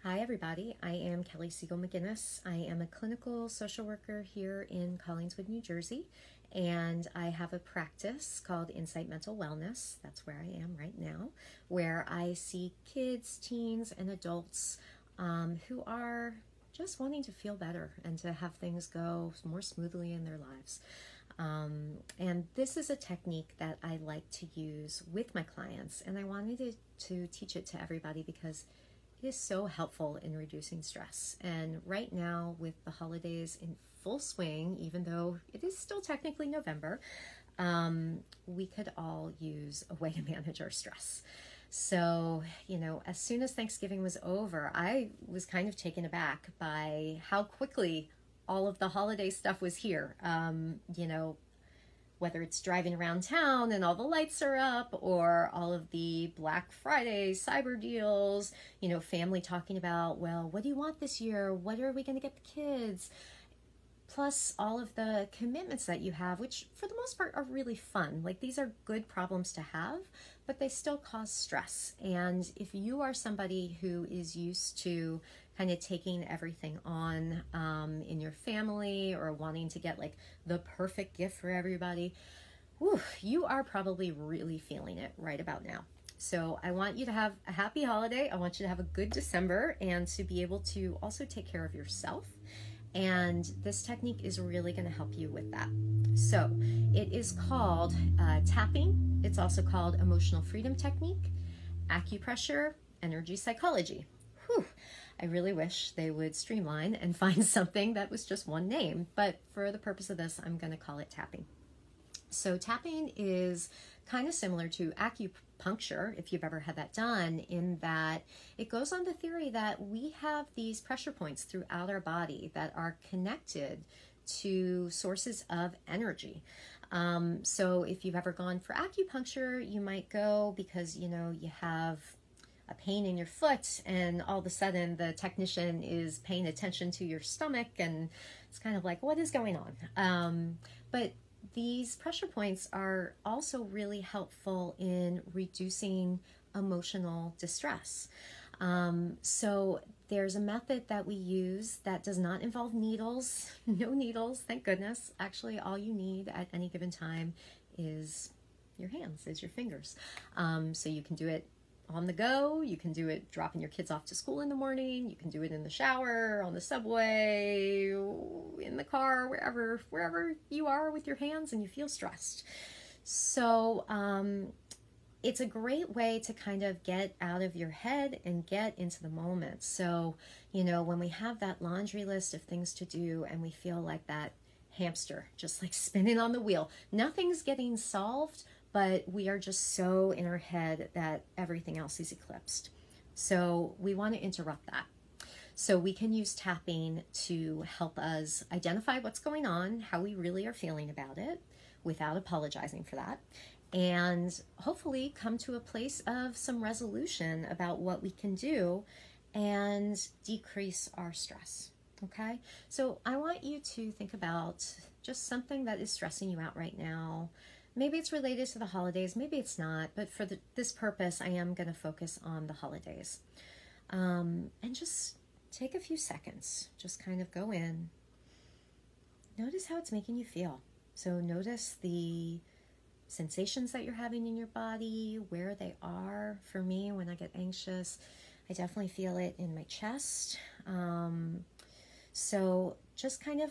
Hi, everybody. I am Kelly Siegel McGinnis. I am a clinical social worker here in Collingswood, New Jersey, and I have a practice called Insight Mental Wellness. That's where I am right now, where I see kids, teens, and adults who are just wanting to feel better and to have things go more smoothly in their lives. And this is a technique that I like to use with my clients, and I wanted to teach it to everybody because it is so helpful in reducing stress. And right now, with the holidays in full swing, even though it is still technically November, we could all use a way to manage our stress. So, as soon as Thanksgiving was over, I was kind of taken aback by how quickly all of the holiday stuff was here. Whether it's driving around town and all the lights are up, or all of the Black Friday cyber deals, family talking about, well, what do you want this year? What are we going to get the kids? Plus all of the commitments that you have, which for the most part are really fun. Like, these are good problems to have, but they still cause stress. And if you are somebody who is used to kind of taking everything on in your family, or wanting to get like the perfect gift for everybody, you are probably really feeling it right about now. So I want you to have a happy holiday. I want you to have a good December, and to be able to also take care of yourself. And this technique is really going to help you with that. So it is called tapping. It's also called emotional freedom technique, acupressure, energy psychology. Whew. I really wish they would streamline and find something that was just one name, but for the purpose of this, I'm going to call it tapping. So tapping is kind of similar to acupuncture, if you've ever had that done, in that it goes on the theory that we have these pressure points throughout our body that are connected to sources of energy. So if you've ever gone for acupuncture, you might go because, you have a pain in your foot, and all of a sudden the technician is paying attention to your stomach, and it's kind of like, what is going on? But these pressure points are also really helpful in reducing emotional distress. So there's a method that we use that does not involve needles. No needles, thank goodness. Actually, all you need at any given time is your hands, is your fingers. So you can do it on the go, you can do it dropping your kids off to school in the morning, you can do it in the shower, on the subway, in the car, wherever you are with your hands and you feel stressed. So it's a great way to kind of get out of your head and get into the moment. So, when we have that laundry list of things to do and we feel like that hamster just like spinning on the wheel, nothing's getting solved, but we are just so in our head that everything else is eclipsed. So we want to interrupt that. So we can use tapping to help us identify what's going on, how we really are feeling about it, without apologizing for that, and hopefully come to a place of some resolution about what we can do and decrease our stress. Okay? So I want you to think about just something that is stressing you out right now. Maybe it's related to the holidays, maybe it's not, but for this purpose, I am going to focus on the holidays. And just take a few seconds, just kind of go in. Notice how it's making you feel. So notice the sensations that you're having in your body, where they are. For me, when I get anxious, I definitely feel it in my chest. So just kind of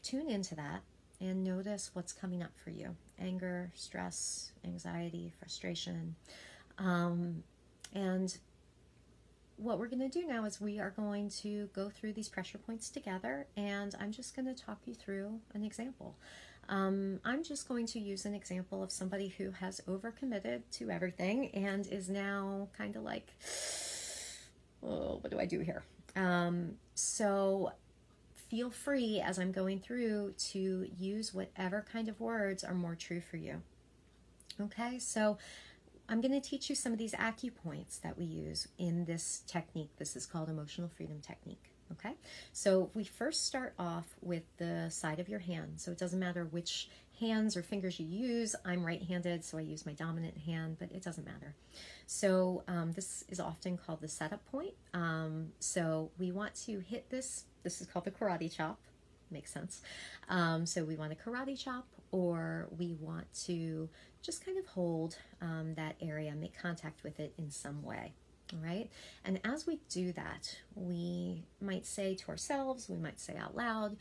tune into that and notice what's coming up for you. Anger, stress, anxiety, frustration. And what we're going to do now is we are going to go through these pressure points together, and I'm just going to talk you through an example. I'm just going to use an example of somebody who has overcommitted to everything and is now kind of like, oh, what do I do here? So feel free as I'm going through to use whatever kind of words are more true for you. Okay, so I'm going to teach you some of these acupoints that we use in this technique. This is called emotional freedom technique. Okay, so we first start off with the side of your hand. So it doesn't matter which hands or fingers you use. I'm right-handed, so I use my dominant hand, but it doesn't matter. So this is often called the setup point. So we want to hit this. This is called the karate chop. Makes sense. So we want a karate chop, or we want to just kind of hold that area, make contact with it in some way. All right. And as we do that, we might say to ourselves, we might say out loud,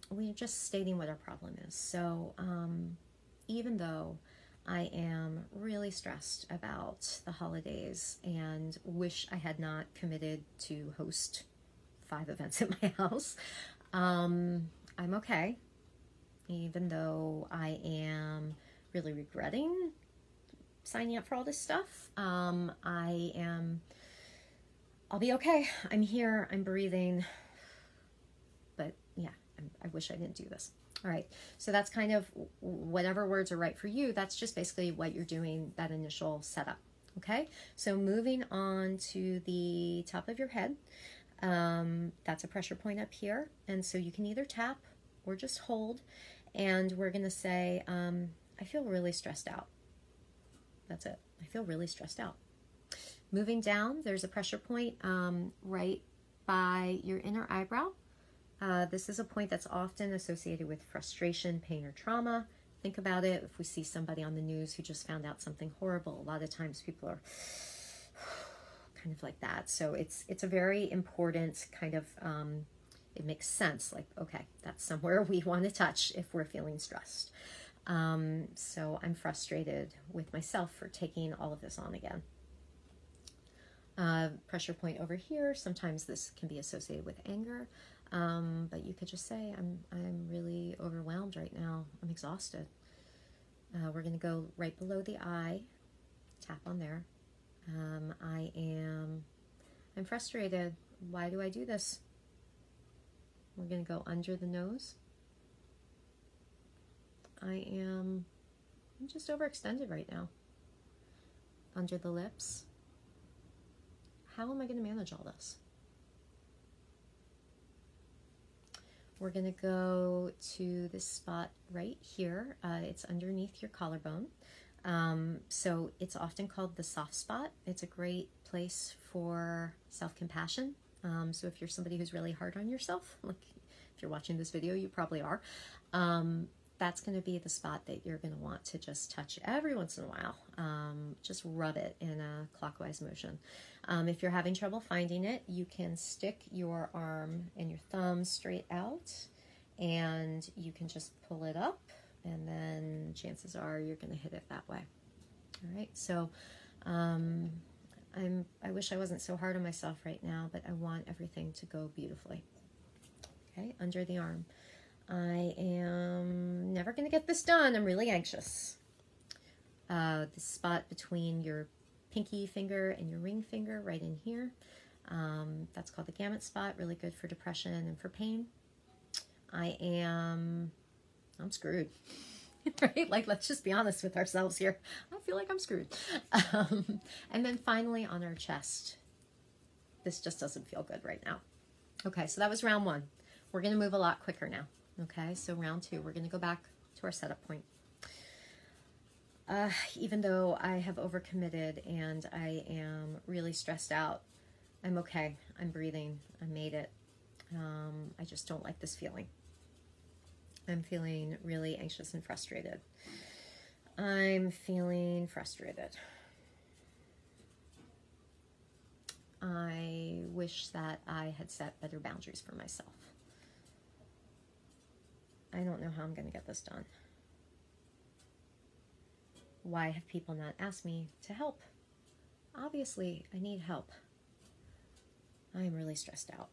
we're just stating what our problem is. So even though I am really stressed about the holidays and wish I had not committed to host 5 events at my house, I'm okay. Even though I am really regretting signing up for all this stuff, I'll be okay. I'm here, I'm breathing, but yeah, I wish I didn't do this. All right, so that's kind of whatever words are right for you. That's just basically what you're doing, that initial setup. Okay, so moving on to the top of your head, that's a pressure point up here, and so you can either tap or just hold, and we're gonna say, I feel really stressed out. That's it. I feel really stressed out. Moving down, there's a pressure point right by your inner eyebrow. This is a point that's often associated with frustration, pain, or trauma. Think about it. If we see somebody on the news who just found out something horrible, a lot of times people are kind of like that. So it's a very important kind of, it makes sense. Like, okay, that's somewhere we want to touch if we're feeling stressed. So I'm frustrated with myself for taking all of this on again. Pressure point over here. Sometimes this can be associated with anger, but you could just say, I'm really overwhelmed right now. I'm exhausted. We're going to go right below the eye. Tap on there. I'm frustrated. Why do I do this? We're going to go under the nose. I'm just overextended right now. Under the lips. How am I going to manage all this? We're going to go to this spot right here. It's underneath your collarbone. So it's often called the soft spot. It's a great place for self-compassion. So if you're somebody who's really hard on yourself, like if you're watching this video, you probably are, that's going to be the spot that you're going to want to just touch every once in a while. Just rub it in a clockwise motion. If you're having trouble finding it, you can stick your arm and your thumb straight out, and you can just pull it up, and then chances are you're going to hit it that way. All right, so I wish I wasn't so hard on myself right now, but I want everything to go beautifully. Okay, under the arm. I am never going to get this done. I'm really anxious. The spot between your pinky finger and your ring finger, right in here. That's called the gamut spot. Really good for depression and for pain. I'm screwed. Right? Like, let's just be honest with ourselves here. I feel like I'm screwed. And then finally on our chest. This just doesn't feel good right now. Okay, so that was round 1. We're going to move a lot quicker now. Okay, so round 2, we're going to go back to our setup point. Even though I have overcommitted and I am really stressed out, I'm okay. I'm breathing. I made it. I just don't like this feeling. I'm feeling really anxious and frustrated. I'm feeling frustrated. I wish that I had set better boundaries for myself. I don't know how I'm going to get this done. Why have people not asked me to help? Obviously, I need help. I am really stressed out.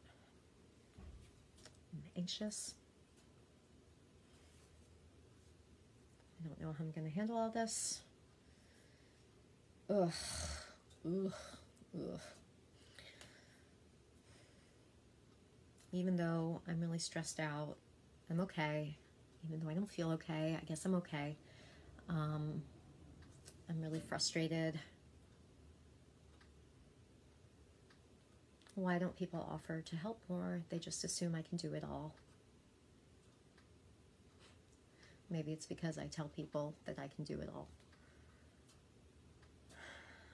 I'm anxious. I don't know how I'm going to handle all this. Ugh. Ugh. Ugh. Even though I'm really stressed out, I'm okay. Even though I don't feel okay, I guess I'm okay. I'm really frustrated. Why don't people offer to help more? They just assume I can do it all. Maybe it's because I tell people that I can do it all.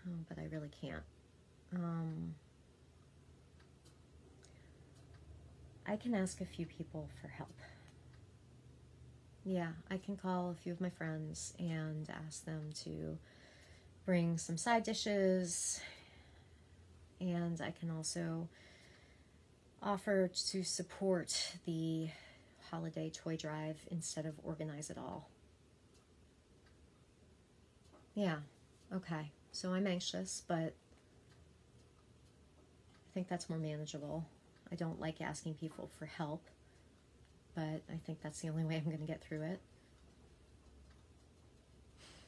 Oh, but I really can't. I can ask a few people for help. Yeah, I can call a few of my friends and ask them to bring some side dishes, and I can also offer to support the holiday toy drive instead of organize it all. Yeah, okay, so I'm anxious, but I think that's more manageable. I don't like asking people for help, but I think that's the only way I'm going to get through it.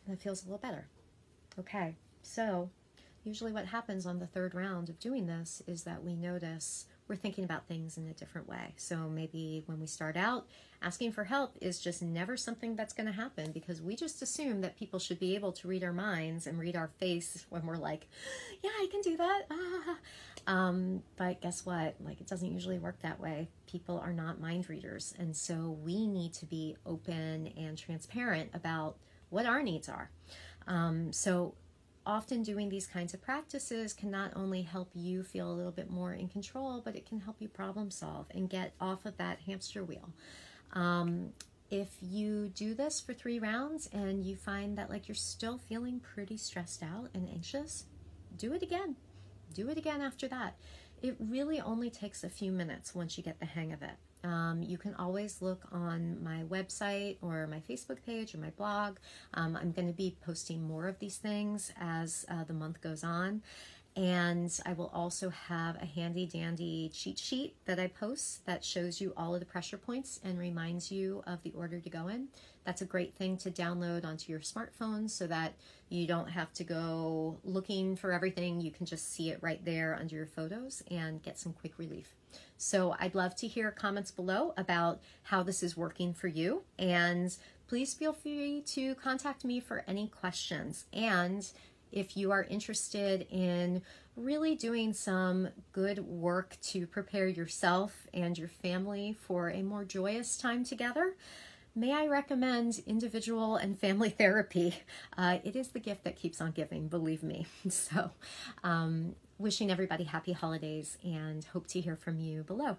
That feels a little better. Okay, so usually what happens on the third round of doing this is that we notice we're thinking about things in a different way. So maybe when we start out, asking for help is just never something that's going to happen because we just assume that people should be able to read our minds and read our face when we're like, yeah, I can do that. But guess what? Like, it doesn't usually work that way. People are not mind readers. And so we need to be open and transparent about what our needs are. So often doing these kinds of practices can not only help you feel a little bit more in control, but it can help you problem solve and get off of that hamster wheel. If you do this for 3 rounds and you find that like you're still feeling pretty stressed out and anxious, do it again. Do it again after that. It really only takes a few minutes once you get the hang of it. You can always look on my website or my Facebook page or my blog. I'm going to be posting more of these things as the month goes on. And I will also have a handy dandy cheat sheet that I post that shows you all of the pressure points and reminds you of the order to go in. That's a great thing to download onto your smartphone so that you don't have to go looking for everything. You can just see it right there under your photos and get some quick relief. So I'd love to hear comments below about how this is working for you. And please feel free to contact me for any questions. And if you are interested in really doing some good work to prepare yourself and your family for a more joyous time together, may I recommend individual and family therapy. It is the gift that keeps on giving, believe me. So wishing everybody happy holidays and hope to hear from you below.